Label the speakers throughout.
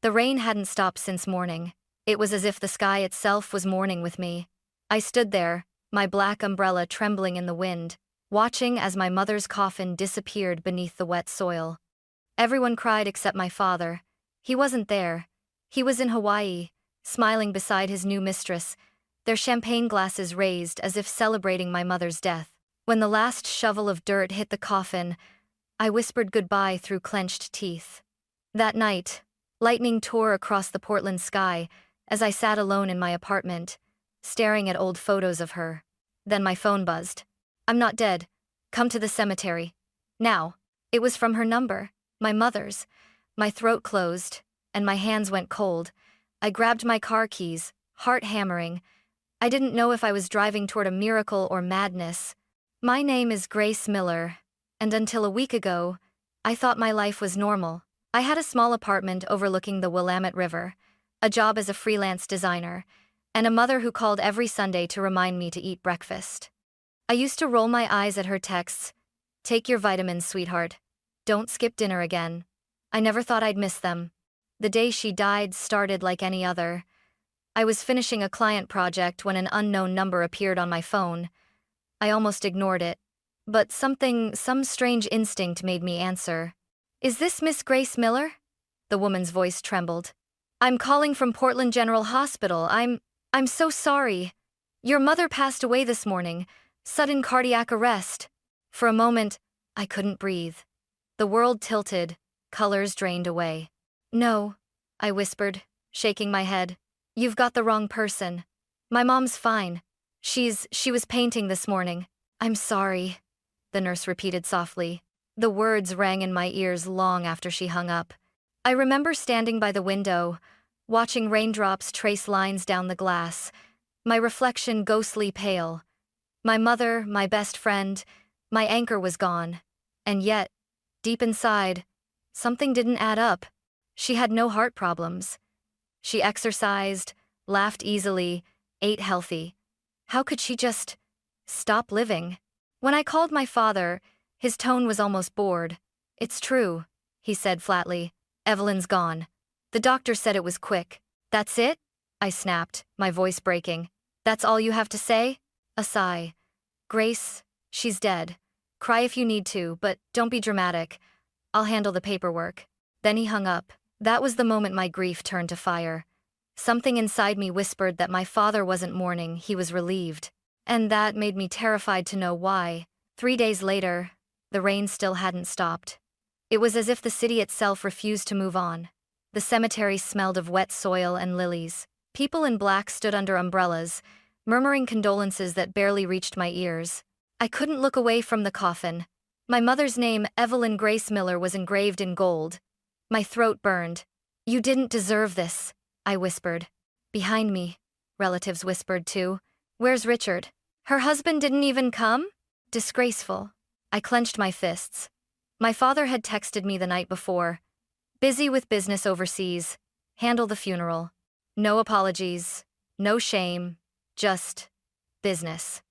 Speaker 1: The rain hadn't stopped since morning. It was as if the sky itself was mourning with me. I stood there, my black umbrella trembling in the wind, watching as my mother's coffin disappeared beneath the wet soil. Everyone cried except my father. He wasn't there. He was in Hawaii, smiling beside his new mistress, their champagne glasses raised as if celebrating my mother's death. When the last shovel of dirt hit the coffin, I whispered goodbye through clenched teeth. That night, lightning tore across the Portland sky as I sat alone in my apartment, staring at old photos of her. Then my phone buzzed. "I'm not dead. Come to the cemetery. Now." It was from her number, my mother's. My throat closed, and my hands went cold. I grabbed my car keys, heart hammering. I didn't know if I was driving toward a miracle or madness. My name is Grace Miller, and until a week ago, I thought my life was normal. I had a small apartment overlooking the Willamette River, a job as a freelance designer, and a mother who called every Sunday to remind me to eat breakfast. I used to roll my eyes at her texts. "Take your vitamins, sweetheart. Don't skip dinner again." I never thought I'd miss them. The day she died started like any other. I was finishing a client project when an unknown number appeared on my phone. I almost ignored it, but some strange instinct made me answer. "Is this Miss Grace Miller?" The woman's voice trembled. "I'm calling from Portland General Hospital. I'm so sorry. Your mother passed away this morning. Sudden cardiac arrest." For a moment, I couldn't breathe. The world tilted, colors drained away. "No," I whispered, shaking my head. "You've got the wrong person. My mom's fine. She was painting this morning." "I'm sorry," the nurse repeated softly. The words rang in my ears long after she hung up. I remember standing by the window, watching raindrops trace lines down the glass, my reflection ghostly pale. My mother, my best friend, my anchor was gone. And yet, deep inside, something didn't add up. She had no heart problems. She exercised, laughed easily, ate healthy. How could she just stop living? When I called my father, his tone was almost bored. "It's true," he said flatly. "Evelyn's gone. The doctor said it was quick." "That's it?" I snapped, my voice breaking. "That's all you have to say?" A sigh. "Grace, she's dead. Cry if you need to, but don't be dramatic. I'll handle the paperwork." Then he hung up. That was the moment my grief turned to fire. Something inside me whispered that my father wasn't mourning, he was relieved. And that made me terrified to know why. 3 days later, the rain still hadn't stopped. It was as if the city itself refused to move on. The cemetery smelled of wet soil and lilies. People in black stood under umbrellas, murmuring condolences that barely reached my ears. I couldn't look away from the coffin. My mother's name, Evelyn Grace Miller, was engraved in gold. My throat burned. "You didn't deserve this," I whispered. Behind me, relatives whispered too. "Where's Richard? Her husband didn't even come?" Disgraceful. I clenched my fists. My father had texted me the night before. "Busy with business overseas. Handle the funeral. No apologies, no shame, just business."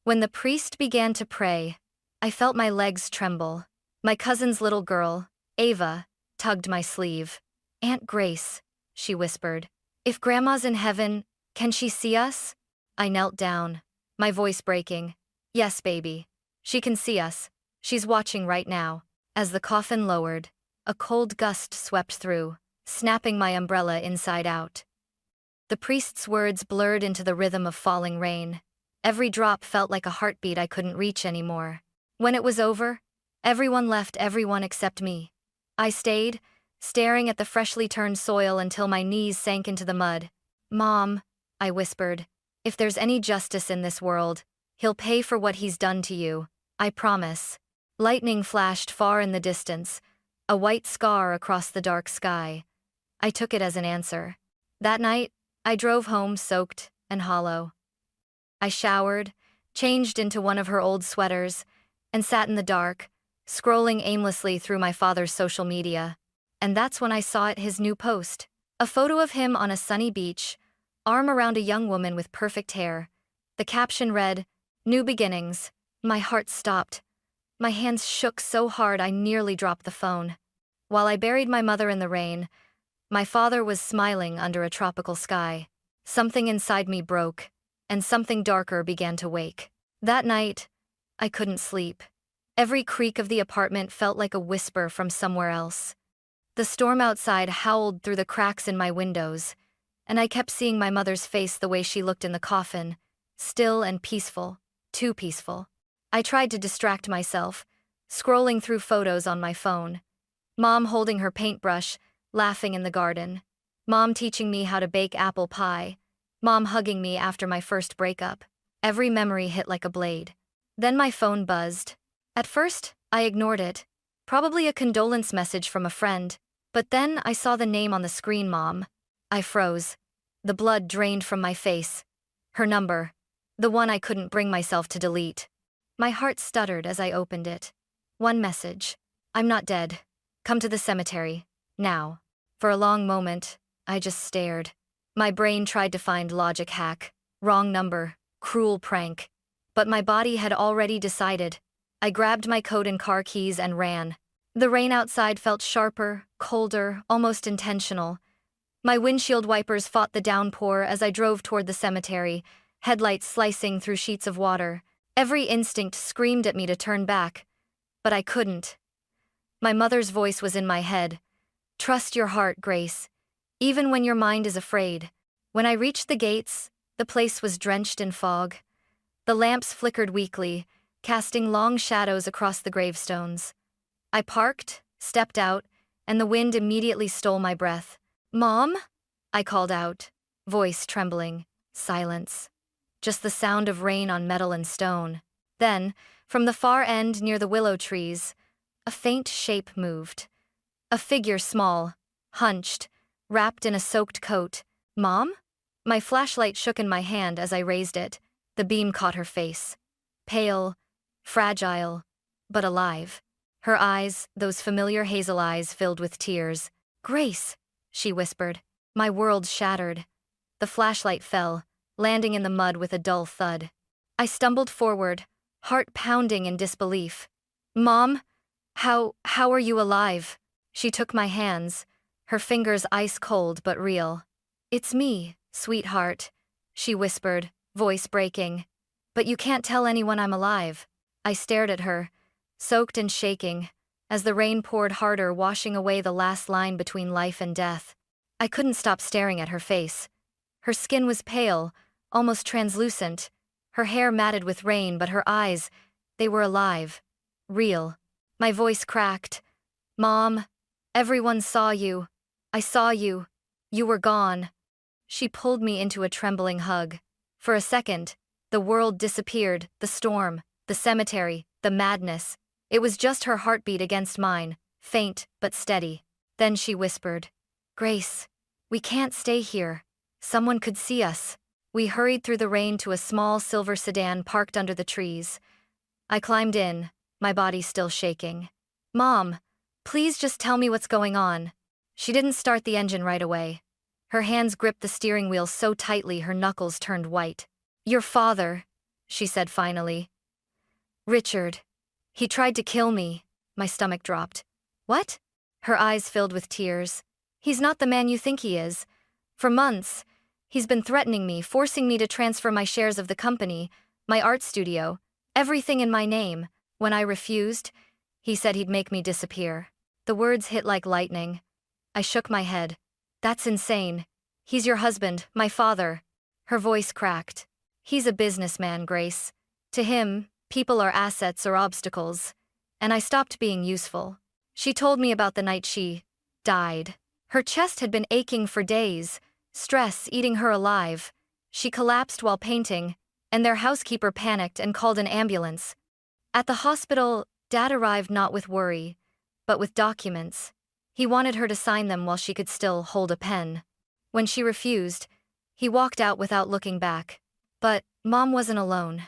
Speaker 1: When the priest began to pray, I felt my legs tremble. My cousin's little girl, Ava, tugged my sleeve. "Aunt Grace," she whispered. "If Grandma's in heaven, can she see us?" I knelt down, my voice breaking. "Yes, baby. She can see us. She's watching right now." As the coffin lowered, a cold gust swept through, snapping my umbrella inside out. The priest's words blurred into the rhythm of falling rain. Every drop felt like a heartbeat I couldn't reach anymore. When it was over, everyone left, everyone except me. I stayed, staring at the freshly turned soil until my knees sank into the mud. "Mom," I whispered, "if there's any justice in this world, he'll pay for what he's done to you. I promise." Lightning flashed far in the distance, a white scar across the dark sky. I took it as an answer. That night, I drove home soaked and hollow. I showered, changed into one of her old sweaters, and sat in the dark, scrolling aimlessly through my father's social media. And that's when I saw his new post. A photo of him on a sunny beach, arm around a young woman with perfect hair. The caption read, "New beginnings." My heart stopped. My hands shook so hard I nearly dropped the phone. While I buried my mother in the rain, My father was smiling under a tropical sky. Something inside me broke, and something darker began to wake. That night, I couldn't sleep. Every creak of the apartment felt like a whisper from somewhere else. The storm outside howled through the cracks in my windows, and I kept seeing my mother's face the way she looked in the coffin, still and peaceful, too peaceful. I tried to distract myself, scrolling through photos on my phone. Mom holding her paintbrush, laughing in the garden. Mom teaching me how to bake apple pie. Mom hugging me after my first breakup. Every memory hit like a blade. Then my phone buzzed. At first, I ignored it. Probably a condolence message from a friend. But then I saw the name on the screen, Mom. I froze. The blood drained from my face. Her number. The one I couldn't bring myself to delete. My heart stuttered as I opened it. One message. I'm not dead. Come to the cemetery. Now. For a long moment, I just stared. My brain tried to find logic hack. Wrong number. Cruel prank. But my body had already decided. I grabbed my coat and car keys and ran. The rain outside felt sharper, colder, almost intentional. My windshield wipers fought the downpour as I drove toward the cemetery, headlights slicing through sheets of water. Every instinct screamed at me to turn back, but I couldn't. My mother's voice was in my head. Trust your heart, Grace, even when your mind is afraid. When I reached the gates, the place was drenched in fog. The lamps flickered weakly, casting long shadows across the gravestones. I parked, stepped out, and the wind immediately stole my breath. Mom? I called out, voice trembling. Silence. Just the sound of rain on metal and stone. Then, from the far end near the willow trees, a faint shape moved. A figure small, hunched, wrapped in a soaked coat. Mom? My flashlight shook in my hand as I raised it. The beam caught her face. Pale, fragile, but alive. Her eyes, those familiar hazel eyes, filled with tears. Grace, she whispered. My world shattered. The flashlight fell, landing in the mud with a dull thud. I stumbled forward, heart pounding in disbelief. Mom, how are you alive? She took my hands, her fingers ice cold but real. It's me, sweetheart, she whispered, voice breaking. But you can't tell anyone I'm alive. I stared at her, soaked and shaking, as the rain poured harder, washing away the last line between life and death. I couldn't stop staring at her face. Her skin was pale, almost translucent, her hair matted with rain, but her eyes, they were alive, real. My voice cracked. Mom, everyone saw you. I saw you. You were gone. She pulled me into a trembling hug. For a second, the world disappeared, the storm, the cemetery, the madness. It was just her heartbeat against mine, faint but steady. Then she whispered, Grace, we can't stay here. Someone could see us. We hurried through the rain to a small silver sedan parked under the trees. I climbed in, my body still shaking. Mom, please just tell me what's going on. She didn't start the engine right away. Her hands gripped the steering wheel so tightly her knuckles turned white. Your father, she said finally. Richard. He tried to kill me. My stomach dropped. What? Her eyes filled with tears. He's not the man you think he is. For months, he's been threatening me, forcing me to transfer my shares of the company, my art studio, everything in my name. When I refused, he said he'd make me disappear. The words hit like lightning. I shook my head. That's insane. He's your husband, my father. Her voice cracked. He's a businessman, Grace. To him, people are assets or obstacles. And I stopped being useful. She told me about the night she died. Her chest had been aching for days, stress eating her alive. She collapsed while painting, and their housekeeper panicked and called an ambulance. At the hospital, Dad arrived not with worry, but with documents. He wanted her to sign them while she could still hold a pen. When she refused, he walked out without looking back. But Mom wasn't alone.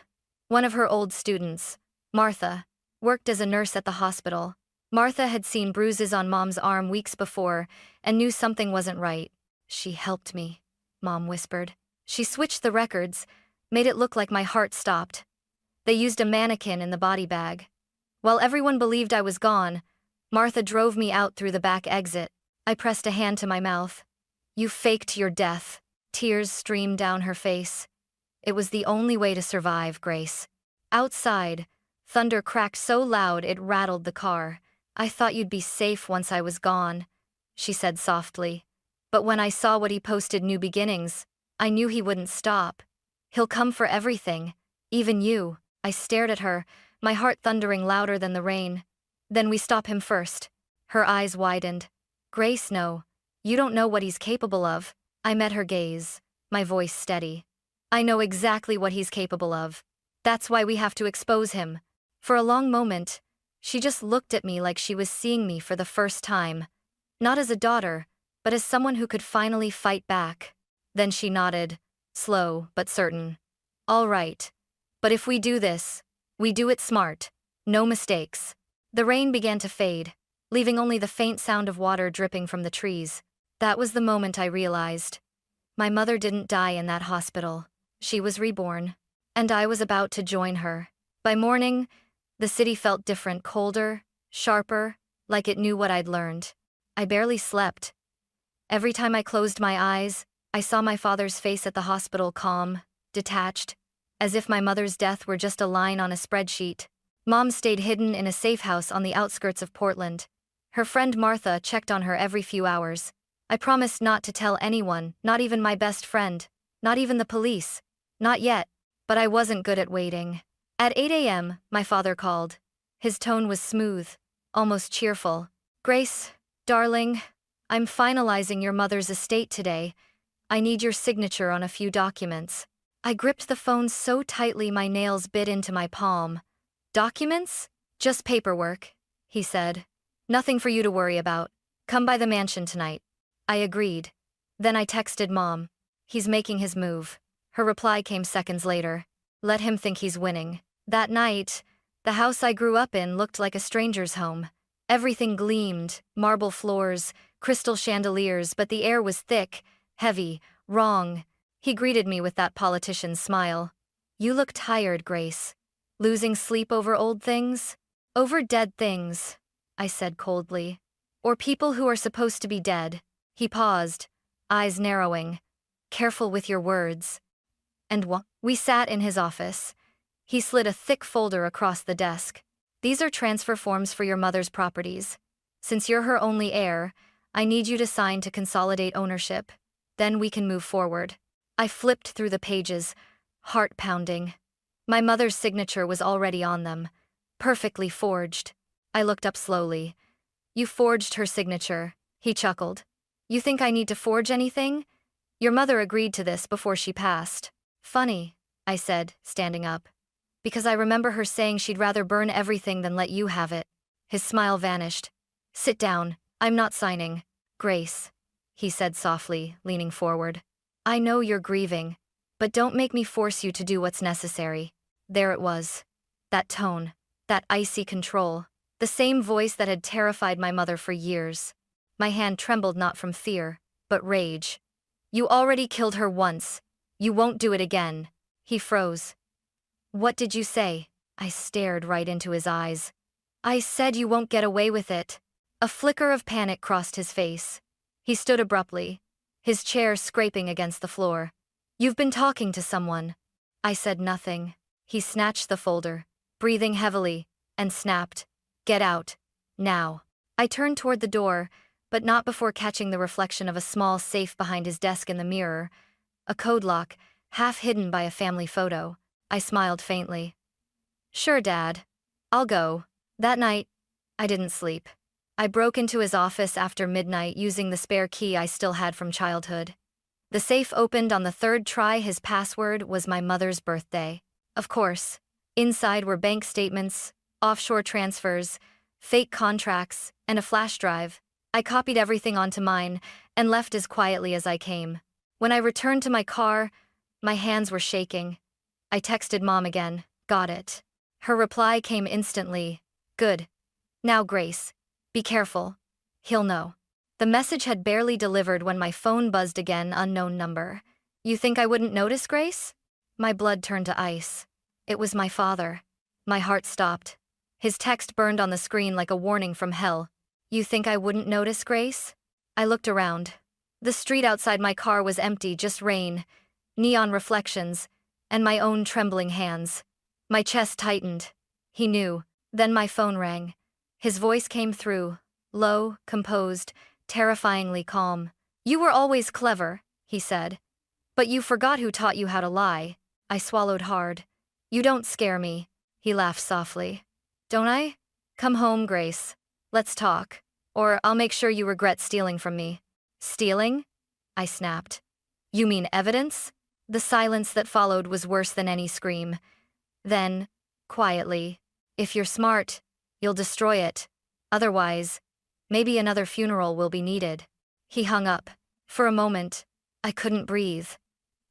Speaker 1: One of her old students, Martha, worked as a nurse at the hospital. Martha had seen bruises on Mom's arm weeks before and knew something wasn't right. She helped me, Mom whispered. She switched the records, made it look like my heart stopped. They used a mannequin in the body bag. While everyone believed I was gone, Martha drove me out through the back exit. I pressed a hand to my mouth. You faked your death. Tears streamed down her face. It was the only way to survive, Grace. Outside, thunder cracked so loud it rattled the car. I thought you'd be safe once I was gone, she said softly. But when I saw what he posted New Beginnings, I knew he wouldn't stop. He'll come for everything, even you. I stared at her, my heart thundering louder than the rain. Then we stop him first. Her eyes widened. Grace, no. You don't know what he's capable of. I met her gaze, my voice steady. I know exactly what he's capable of. That's why we have to expose him. For a long moment, she just looked at me like she was seeing me for the first time. Not as a daughter, but as someone who could finally fight back. Then she nodded, slow but certain. All right. But if we do this, we do it smart. No mistakes. The rain began to fade, leaving only the faint sound of water dripping from the trees. That was the moment I realized. My mother didn't die in that hospital. She was reborn. And I was about to join her. By morning, the city felt different, colder, sharper, like it knew what I'd learned. I barely slept. Every time I closed my eyes, I saw my father's face at the hospital, calm, detached, as if my mother's death were just a line on a spreadsheet. Mom stayed hidden in a safe house on the outskirts of Portland. Her friend Martha checked on her every few hours. I promised not to tell anyone, not even my best friend, not even the police. Not yet, but I wasn't good at waiting. At 8 a.m., my father called. His tone was smooth, almost cheerful. Grace, darling, I'm finalizing your mother's estate today. I need your signature on a few documents. I gripped the phone so tightly my nails bit into my palm. Documents? Just paperwork, he said. Nothing for you to worry about. Come by the mansion tonight. I agreed. Then I texted Mom. He's making his move. Her reply came seconds later. Let him think he's winning. That night, the house I grew up in looked like a stranger's home. Everything gleamed, marble floors, crystal chandeliers, but the air was thick, heavy, wrong. He greeted me with that politician's smile. You look tired, Grace. Losing sleep over old things? Over dead things, I said coldly. Or people who are supposed to be dead. He paused, eyes narrowing. Careful with your words. And we sat in his office. He slid a thick folder across the desk. These are transfer forms for your mother's properties. Since you're her only heir, I need you to sign to consolidate ownership. Then we can move forward. I flipped through the pages, heart pounding. My mother's signature was already on them, perfectly forged. I looked up slowly. You forged her signature, he chuckled. You think I need to forge anything? Your mother agreed to this before she passed. Funny, I said, standing up. Because I remember her saying she'd rather burn everything than let you have it. His smile vanished. Sit down, I'm not signing. Grace, he said softly, leaning forward. I know you're grieving, but don't make me force you to do what's necessary. There it was. That tone, that icy control, the same voice that had terrified my mother for years. My hand trembled not from fear, but rage. You already killed her once. You won't do it again. He froze. What did you say? I stared right into his eyes. I said you won't get away with it. A flicker of panic crossed his face. He stood abruptly, his chair scraping against the floor. You've been talking to someone. I said nothing. He snatched the folder, breathing heavily, and snapped. Get out. Now. I turned toward the door, but not before catching the reflection of a small safe behind his desk in the mirror. A code lock, half hidden by a family photo. I smiled faintly. Sure, Dad. I'll go. That night, I didn't sleep. I broke into his office after midnight using the spare key I still had from childhood. The safe opened on the third try. His password was my mother's birthday. Of course. Inside were bank statements, offshore transfers, fake contracts, and a flash drive. I copied everything onto mine and left as quietly as I came. When I returned to my car, my hands were shaking. I texted Mom again. Got it. Her reply came instantly. Good. Now, Grace. Be careful. He'll know. The message had barely delivered when my phone buzzed again. Unknown number. You think I wouldn't notice, Grace? My blood turned to ice. It was my father. My heart stopped. His text burned on the screen like a warning from hell. You think I wouldn't notice, Grace? I looked around. The street outside my car was empty, just rain, neon reflections, and my own trembling hands. My chest tightened. He knew. Then my phone rang. His voice came through, low, composed, terrifyingly calm. "You were always clever," he said. "But you forgot who taught you how to lie." I swallowed hard. "You don't scare me," he laughed softly. "Don't I? Come home, Grace. Let's talk. Or I'll make sure you regret stealing from me." "Stealing?" I snapped. "You mean evidence?" The silence that followed was worse than any scream. Then, quietly, "If you're smart, you'll destroy it. Otherwise, maybe another funeral will be needed." He hung up. For a moment, I couldn't breathe.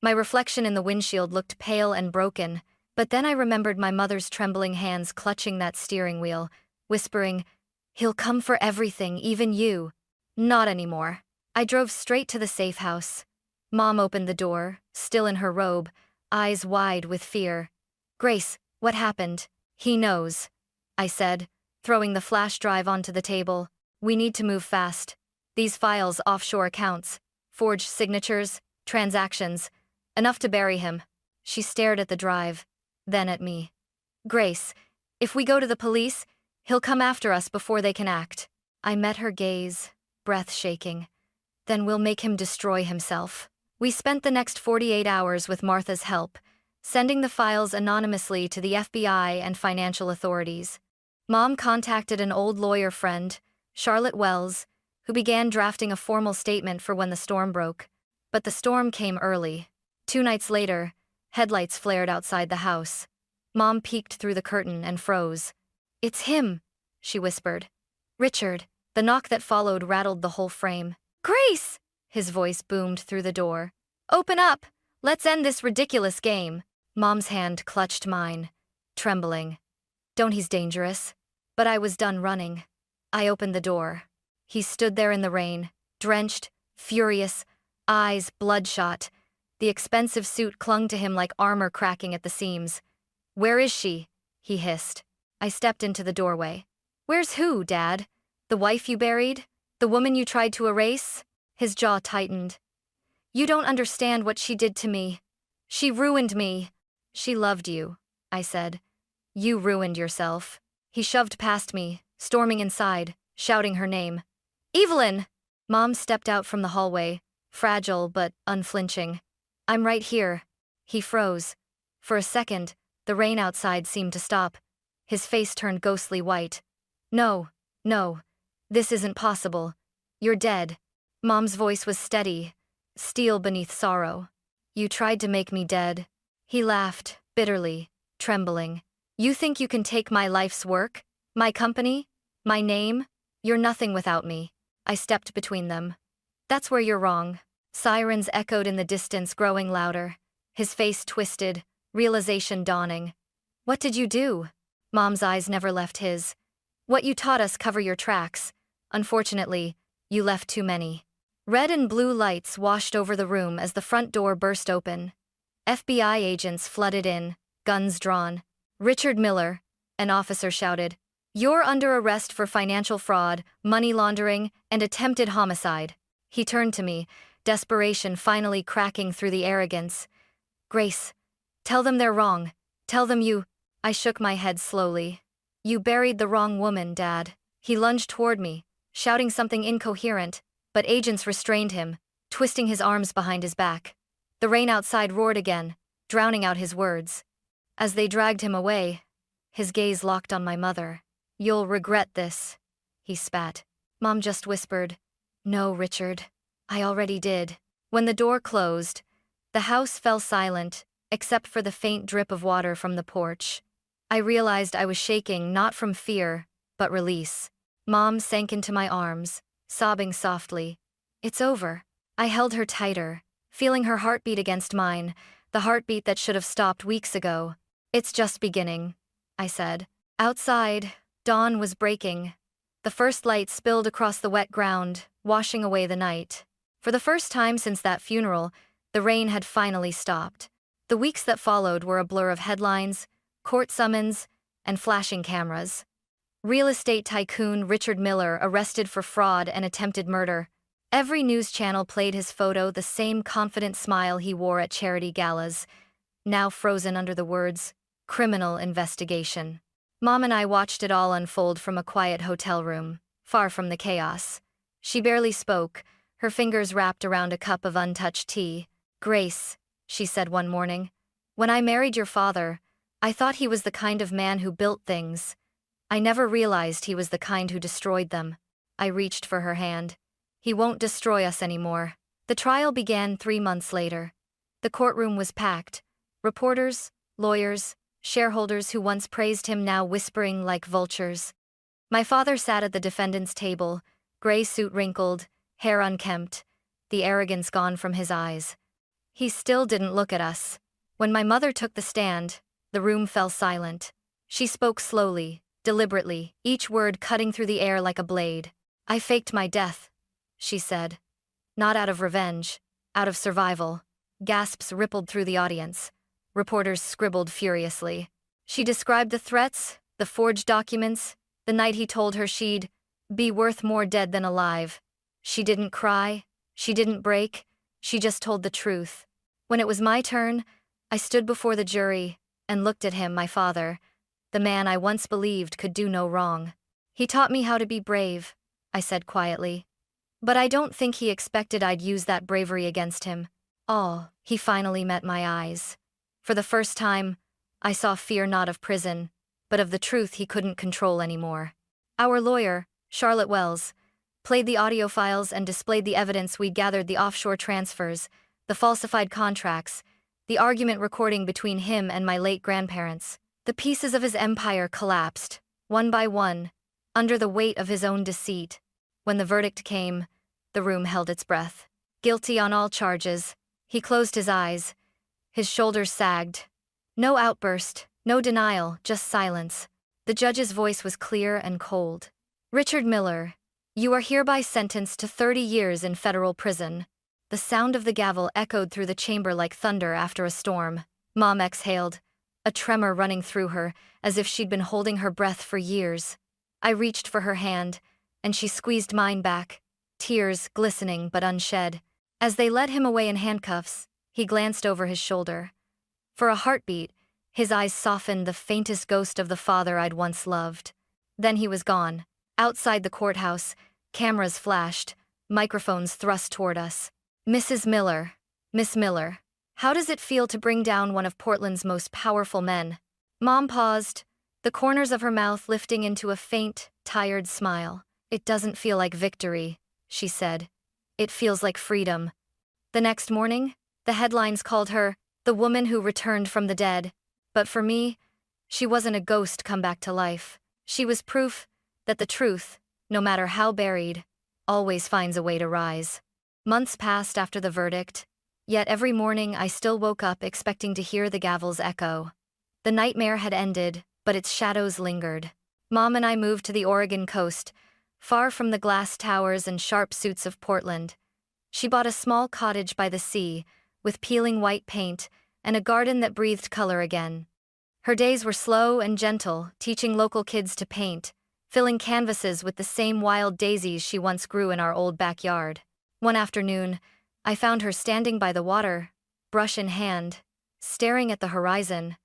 Speaker 1: My reflection in the windshield looked pale and broken, but then I remembered my mother's trembling hands clutching that steering wheel, whispering, "He'll come for everything, even you." Not anymore. I drove straight to the safe house. Mom opened the door, still in her robe, eyes wide with fear. "Grace, what happened?" "He knows," I said, throwing the flash drive onto the table. "We need to move fast. These files, offshore accounts, forged signatures, transactions, enough to bury him." She stared at the drive, then at me. "Grace, if we go to the police, he'll come after us before they can act." I met her gaze, breath shaking. "Then we'll make him destroy himself." We spent the next 48 hours with Martha's help, sending the files anonymously to the FBI and financial authorities. Mom contacted an old lawyer friend, Charlotte Wells, who began drafting a formal statement for when the storm broke. But the storm came early. 2 nights later, headlights flared outside the house. Mom peeked through the curtain and froze. "It's him," she whispered. "Richard." The knock that followed rattled the whole frame. "Grace!" His voice boomed through the door. "Open up! Let's end this ridiculous game." Mom's hand clutched mine, trembling. "Don't, he's dangerous." But I was done running. I opened the door. He stood there in the rain, drenched, furious, eyes bloodshot. The expensive suit clung to him like armor cracking at the seams. "Where is she?" he hissed. I stepped into the doorway. "Where's who, Dad? The wife you buried? The woman you tried to erase?" His jaw tightened. "You don't understand what she did to me. She ruined me." "She loved you," I said. "You ruined yourself." He shoved past me, storming inside, shouting her name. "Evelyn!" Mom stepped out from the hallway, fragile but unflinching. "I'm right here." He froze. For a second, the rain outside seemed to stop. His face turned ghostly white. "No, no, this isn't possible. You're dead." Mom's voice was steady, steel beneath sorrow. "You tried to make me dead." He laughed, bitterly, trembling. "You think you can take my life's work? My company? My name? You're nothing without me." I stepped between them. "That's where you're wrong." Sirens echoed in the distance, growing louder. His face twisted, realization dawning. "What did you do?" Mom's eyes never left his. "What you taught us, cover your tracks. Unfortunately, you left too many." Red and blue lights washed over the room as the front door burst open. FBI agents flooded in, guns drawn. "Richard Miller," an officer shouted. "You're under arrest for financial fraud, money laundering, and attempted homicide." He turned to me, desperation finally cracking through the arrogance. "Grace, tell them they're wrong. Tell them you—" I shook my head slowly. "You buried the wrong woman, Dad." He lunged toward me, shouting something incoherent, but agents restrained him, twisting his arms behind his back. The rain outside roared again, drowning out his words. As they dragged him away, his gaze locked on my mother. "You'll regret this," he spat. Mom just whispered, "No, Richard. I already did." When the door closed, the house fell silent, except for the faint drip of water from the porch. I realized I was shaking not from fear, but release. Mom sank into my arms, sobbing softly. "It's over." I held her tighter, feeling her heartbeat against mine, the heartbeat that should have stopped weeks ago. "It's just beginning," I said. Outside, dawn was breaking. The first light spilled across the wet ground, washing away the night. For the first time since that funeral, the rain had finally stopped. The weeks that followed were a blur of headlines, court summons, and flashing cameras. Real estate tycoon Richard Miller arrested for fraud and attempted murder. Every news channel played his photo, the same confident smile he wore at charity galas, now frozen under the words, criminal investigation. Mom and I watched it all unfold from a quiet hotel room, far from the chaos. She barely spoke, her fingers wrapped around a cup of untouched tea. "Grace," she said one morning, "when I married your father, I thought he was the kind of man who built things. I never realized he was the kind who destroyed them." I reached for her hand. "He won't destroy us anymore." The trial began 3 months later. The courtroom was packed. Reporters, lawyers, shareholders who once praised him now whispering like vultures. My father sat at the defendant's table, gray suit wrinkled, hair unkempt, the arrogance gone from his eyes. He still didn't look at us. When my mother took the stand, the room fell silent. She spoke slowly, deliberately, each word cutting through the air like a blade. "I faked my death," she said. "Not out of revenge, out of survival." Gasps rippled through the audience. Reporters scribbled furiously. She described the threats, the forged documents, the night he told her she'd be worth more dead than alive. She didn't cry, she didn't break, she just told the truth. When it was my turn, I stood before the jury and looked at him, my father, the man I once believed could do no wrong. "He taught me how to be brave," I said quietly. "But I don't think he expected I'd use that bravery against him." Oh, he finally met my eyes. For the first time, I saw fear not of prison, but of the truth he couldn't control anymore. Our lawyer, Charlotte Wells, played the audio files and displayed the evidence we'd gathered: the offshore transfers, the falsified contracts, the argument recording between him and my late grandparents. The pieces of his empire collapsed, one by one, under the weight of his own deceit. When the verdict came, the room held its breath. Guilty on all charges. He closed his eyes. His shoulders sagged. No outburst, no denial, just silence. The judge's voice was clear and cold. "Richard Miller, you are hereby sentenced to 30 years in federal prison." The sound of the gavel echoed through the chamber like thunder after a storm. Mom exhaled, a tremor running through her, as if she'd been holding her breath for years. I reached for her hand, and she squeezed mine back, tears glistening but unshed. As they led him away in handcuffs, he glanced over his shoulder. For a heartbeat, his eyes softened, the faintest ghost of the father I'd once loved. Then he was gone. Outside the courthouse, cameras flashed, microphones thrust toward us. "Mrs. Miller, Miss Miller, how does it feel to bring down one of Portland's most powerful men?" Mom paused, the corners of her mouth lifting into a faint, tired smile. "It doesn't feel like victory," she said. "It feels like freedom." The next morning, the headlines called her the woman who returned from the dead. But for me, she wasn't a ghost come back to life. She was proof that the truth, no matter how buried, always finds a way to rise. Months passed after the verdict, yet every morning I still woke up expecting to hear the gavel's echo. The nightmare had ended, but its shadows lingered. Mom and I moved to the Oregon coast, far from the glass towers and sharp suits of Portland. She bought a small cottage by the sea, with peeling white paint and a garden that breathed color again. Her days were slow and gentle, teaching local kids to paint, filling canvases with the same wild daisies she once grew in our old backyard. One afternoon, I found her standing by the water, brush in hand, staring at the horizon.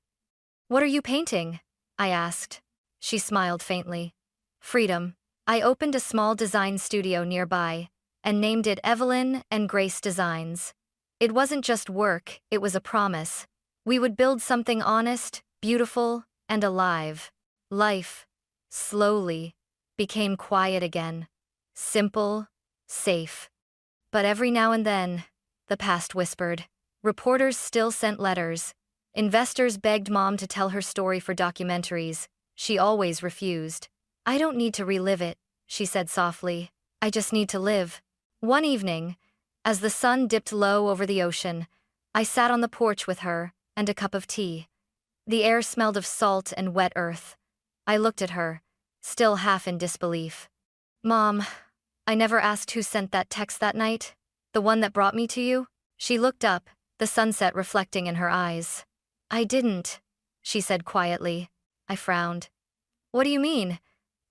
Speaker 1: "What are you painting?" I asked. She smiled faintly. "Freedom." I opened a small design studio nearby and named it Evelyn and Grace Designs. It wasn't just work, it was a promise. We would build something honest, beautiful, and alive. Life, slowly, became quiet again. Simple, safe. But every now and then, the past whispered. Reporters still sent letters. Investors begged Mom to tell her story for documentaries. She always refused. "I don't need to relive it," she said softly. "I just need to live." One evening, as the sun dipped low over the ocean, I sat on the porch with her and a cup of tea. The air smelled of salt and wet earth. I looked at her, still half in disbelief. "Mom, I never asked who sent that text that night, the one that brought me to you." She looked up, the sunset reflecting in her eyes. "I didn't," she said quietly. I frowned. "What do you mean?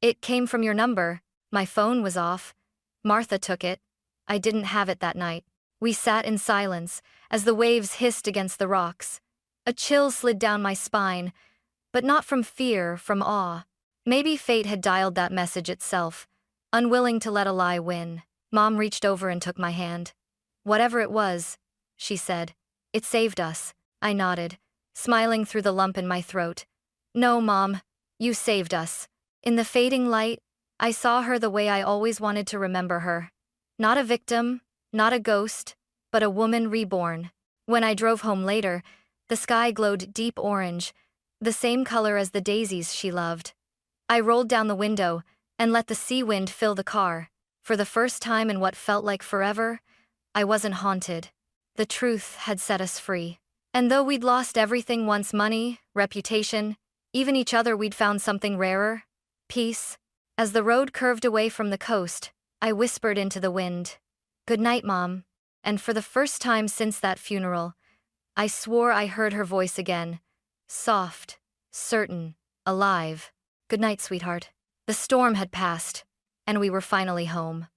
Speaker 1: It came from your number. My phone was off. Martha took it." I didn't have it that night. We sat in silence, as the waves hissed against the rocks. A chill slid down my spine, but not from fear, from awe. Maybe fate had dialed that message itself, unwilling to let a lie win. Mom reached over and took my hand. "Whatever it was," she said, "it saved us." I nodded, smiling through the lump in my throat. "No, Mom, you saved us." In the fading light, I saw her the way I always wanted to remember her. Not a victim, not a ghost, but a woman reborn. When I drove home later, the sky glowed deep orange, the same color as the daisies she loved. I rolled down the window and let the sea wind fill the car. For the first time in what felt like forever, I wasn't haunted. The truth had set us free. And though we'd lost everything once, money, reputation, even each other, we'd found something rarer: peace. As the road curved away from the coast, I whispered into the wind, "Good night, Mom." And for the first time since that funeral, I swore I heard her voice again, soft, certain, alive. "Good night, sweetheart." The storm had passed, and we were finally home.